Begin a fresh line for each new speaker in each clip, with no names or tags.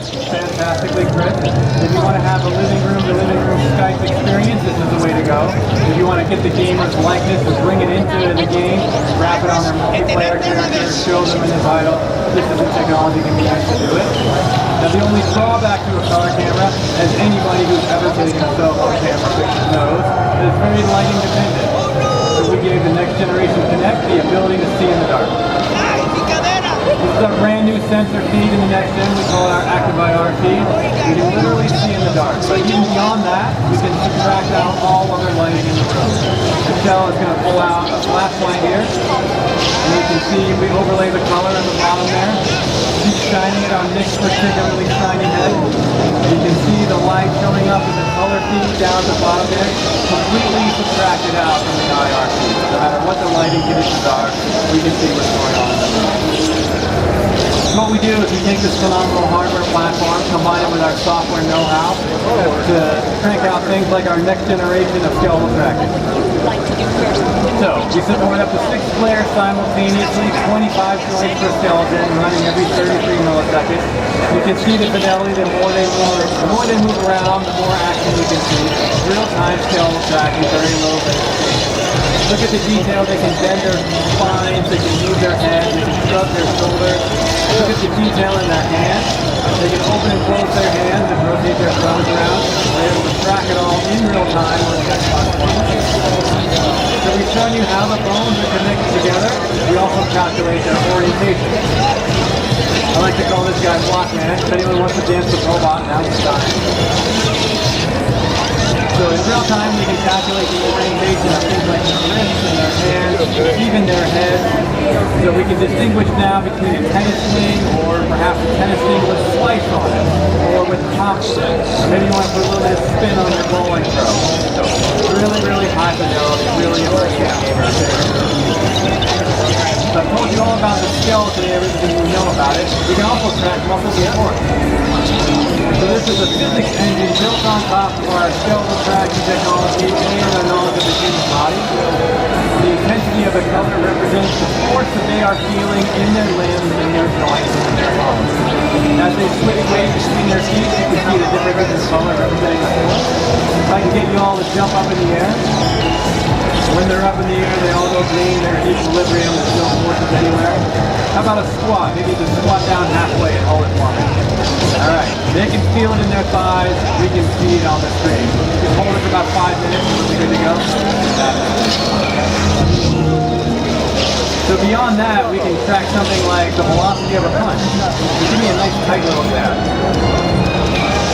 fantastically crisp. If you want to have a living room to living room Skype experience, this is the way to go. If you want to get the gamer's likeness and bring it into the game, wrap it on their multiplayer character, show them in the title, this is the technology can be used to do it. Now the only drawback to a color camera, as anybody who's ever taken a cell phone camera picture knows, is it's very lighting dependent. So we gave the next generation Connect the ability to see in the dark. This is a brand new sensor feed in the next gen. We call it our Active IR feed. We can literally see in the dark. But even beyond that, we can subtract out all other lighting in the room. The shell is going to pull out a flashlight here. And you can see we overlay the color at the bottom there. Keep shining it on Nick's particularly shiny head. You can see the light showing up in the color feed down at the bottom there. Completely subtracted out from the IR feed. No matter what the lighting gets in the dark, we can see what's going on in the room. So what we do is we take this phenomenal hardware platform, combine it with our software know-how to crank out things like our next generation of skeletal tracking. So we support up to 6 players simultaneously, 25 joints per skeleton, running every 33 milliseconds. You can see the fidelity. The more they move around, the more action you can see. Real-time skeletal tracking, very low latency. Look at the detail. They can bend their spines, they can move their heads, they can shrug their shoulders. Look at the detail in their hands. They can open and close their hands and rotate their thumbs around. They're able to track it all in real time with the Xbox One. So we've shown you how the bones are connected together. We also calculate their orientation. I like to call this guy Blockman. If anyone wants to dance with robot, now's the time. So in real time, we can calculate the orientation of things like their wrists and their hands, even their heads. So we can distinguish now between a tennis swing or perhaps a tennis swing with slice on it, or with top spin. Or maybe you want to put a little bit of spin on your bowling throw. So really, really high fidelity, really immersive game right there. So I told you all about the skeleton and everything you know about it. We can also track muscles and force. So this is a physics engine built on top of our skeletal tracking technology and our knowledge of the human body. The intensity of the color represents the force that they are feeling in their limbs, in their joints, and their bones. As they switch weight between their feet, you can see the difference in color representing the force. If I can get you all to jump up in the air. When they're up in the air, they all go green, they're in equilibrium, there's no forces anywhere. How about a squat? Maybe just squat down halfway and hold it for me. Alright, they can feel it in their thighs, we can see it on the screen. You can hold it for about 5 minutes and we'll be good to go. So beyond that, we can track something like the velocity of a punch. Give me a nice tight little stab.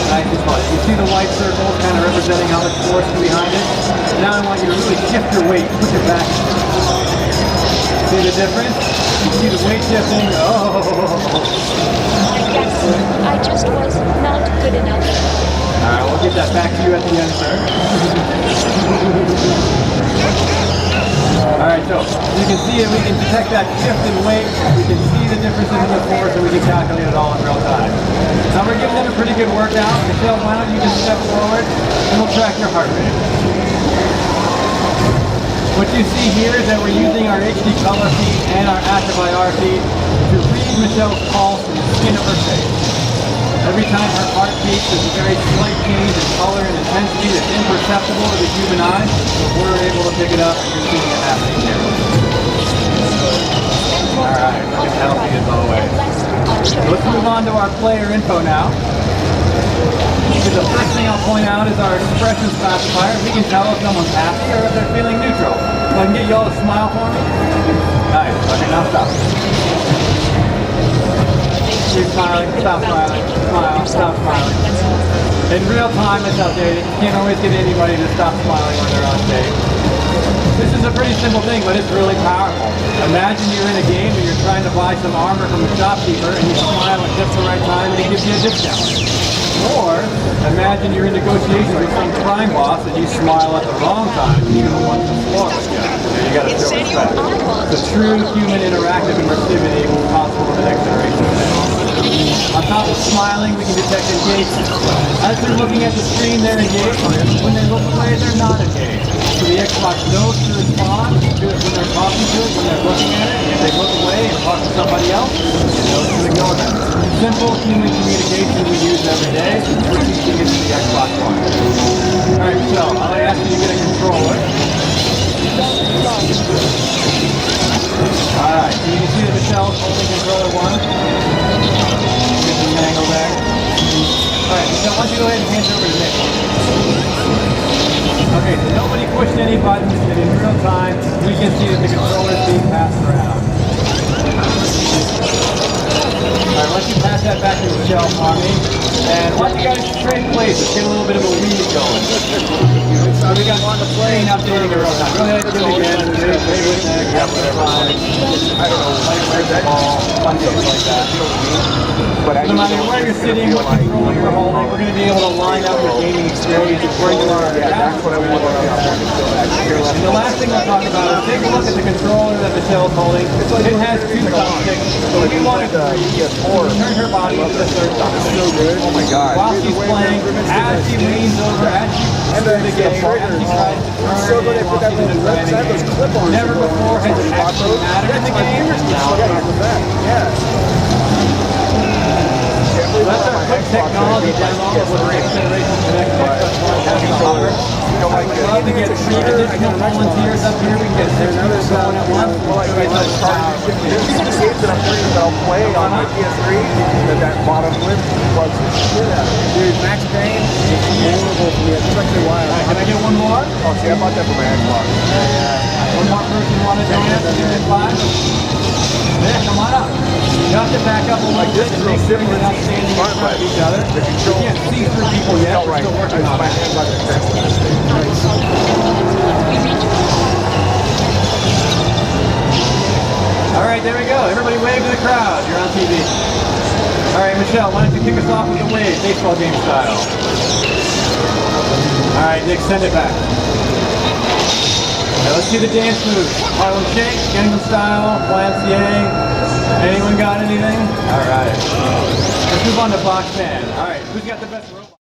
Nice and fun. You see the white circles kind of representing how much force is behind it? Now I want you to really shift your weight, push it back. See the difference? You see the weight shifting? Oh!
I guess I just was not good enough.
Alright, we'll get that back to you at the end, sir. Alright, so you can see it, we can detect that shift in weight, we can see the differences in the force, and we can calculate it all in real time. Now we're giving them a pretty good workout. Michelle, why don't you just step forward and we'll track your heart rate. What you see here is that we're using our HD color feed and our Active IR feed to read Michelle's pulse from the skin of her face. Every time her heart beats, there's a very slight change in color and intensity that's imperceptible to the human eye, but we're able to pick it up and you're seeing it happening here. Alright, looking healthy as always. So let's move on to our player info now. The first thing I'll point out is our expressions classifier. We can tell if someone's happy or if they're feeling neutral. So I can get you all to smile for me. Nice. Okay, now stop. Keep smiling. Stop smiling. Smile. Stop smiling. In real time, it's outdated. You can't always get anybody to stop smiling when they're on stage. This is a pretty simple thing, but it's really powerful. Imagine you're in a game and you're trying to buy some armor from the shopkeeper and you smile at just the right time and he gives you a discount. Or imagine you're in negotiations with some crime boss and you smile at the wrong time and you don't want to score with you. You gotta show respect. The true human interactive immersivity is possible in the next generation. On top of smiling, we can detect engagement. As they're looking at the screen, they're engaged. When they look away, they're not engaged. So the Xbox knows to respond to it when they're talking to it, when they're looking at it. If they look away and talk to somebody else, Those are the going. Simple human communication we use every day. We're teaching it to the Xbox One. Alright, Michelle, I'll ask you to get a controller. Alright, so you can see that Michelle's holding controller 1. Get the angle there. Alright, Michelle, why don't you go ahead and hand it over to Nick. Okay, so nobody pushed any buttons, and in real time, we can see that the controller is being passed around. Alright, why don't you pass that back to Michelle for me? And why don't you guys trade places? Let's get a little bit of a lead going. So we got one to play and updating it real time. Go ahead, do it again. Trade with Nick, grab the line. I don't know, play the ball, fun things like that. No matter where you're sitting, what controller you're holding, we're going to be able to line up with gaming experience and bring you our that's what I want to know. And the last thing I'll talk about is take a look at the controller that Michelle's holding. It has 2 thumbsticks. So if you want to turn her body into the third thumbstick.
Oh my god.
While she's playing, as she leans over, as she enters the game, as she tries to turn it while she's in a driving game. Never before has it actually mattered in the game. That's our quick technology demo of what the next generation of Xbox One has to offer. I would love to get 3 additional volunteers up here. We can get 6 people going at once.
These games that I'm playing that I'll play on my PS3, that bottom lip was shit out of it. Dude, Max Payne is horrible for me. That's actually why
Can I get one more?
Oh, see, I bought that for my Xbox.
One more person want to join us? Give it 5. Yeah, come on up. You have to back up a little bit to make sure we're not standing in front of each other. We can't see through people yet. We're still working on it. All right, there we go. Everybody wave to the crowd. You're on TV. All right, Michelle, why don't you kick us off with a wave, baseball game style. All right, Nick, send it back. Now let's see the dance moves. Harlem Shake, Gangnam Style, YMCA. Anyone got anything? All right. Let's move on to Box Man. All right, who's got the best robot?